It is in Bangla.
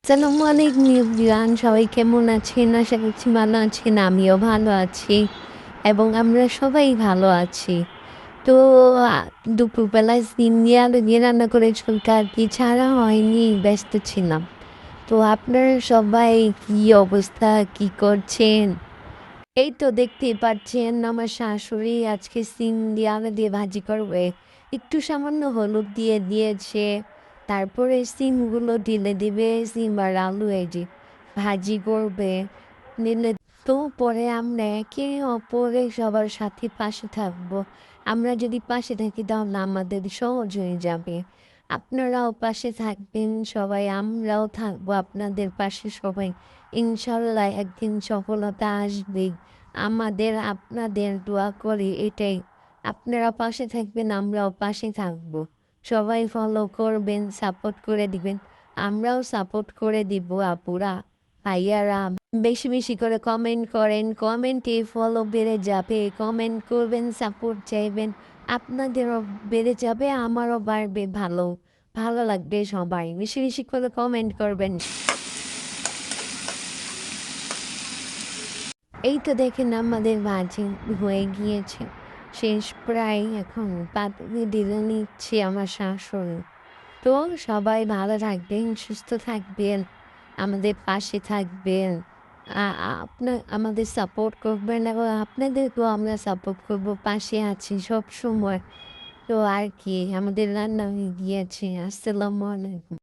আসসালামু আলাইকুম এভরিওয়ান, সবাই কেমন আছেন? আশা করছি ভালো আছেন। আমিও ভালো আছি এবং আমরা সবাই ভালো আছি। তো আ দুপুরবেলায় সিম দিয়ে আলু দিয়ে রান্না করেছিলাম, আর কি ছাড়া হয়নি, ব্যস্ত ছিলাম। তো আপনারা সবাই কি অবস্থা, কি করছেন? এই তো দেখতেই পাচ্ছেন আমার শাশুড়ি আজকে সিম দিয়ে আলু দিয়ে ভাজি করবে। একটু সামান্য হলুদ দিয়ে দিয়েছে। তারপরে সিমগুলো ঢেলে দিবে, সিম আর আলু এই যে ভাজি করবে। নিলে তো পরে আমরা একে অপরের সবার সাথে পাশে থাকবো। আমরা যদি পাশে থাকি তাহলে আমাদের সহজ হয়ে যাবে। আপনারাও পাশে থাকবেন সবাই, আমরাও থাকবো আপনাদের পাশে সবাই। ইনশাল্লাহ একদিন সফলতা আসবেই। আমাদের আপনাদের দোয়া করি এটাই। আপনারা পাশে থাকবেন, আমরাও পাশে থাকবো। সবাই ফলো করবেন, সাপোর্ট করে দিবেন। আমরাও সাপোর্ট করে দিব আপুরা, ভাইয়ারা। বেশি বেশি করে কমেন্ট করেন, কমেন্টে ফলো বেড়ে যাবে। কমেন্ট করবেন, সাপোর্ট চাইবেন, আপনাদেরও বেড়ে যাবে, আমারও বাড়বে। ভালো ভালো লাগবে সবাই। বেশি বেশি করে কমেন্ট করবেন। এই তো দেখেন আমাদের ভাজি হয়ে গিয়েছে, শেষ প্রায়। এখন পাতুরি দিলে নিচ্ছি আমার শাশুড়ি। তো সবাই ভালো থাকবেন, সুস্থ থাকবেন, আমাদের পাশে থাকবেন। আপনার আমাদের সাপোর্ট করবেন এবং আপনাদেরকেও আমরা সাপোর্ট করব, পাশে আছি সব সময়। তো আর কি, আমাদের রান্না হয়ে গিয়েছে। আসসালামু আলাইকুম।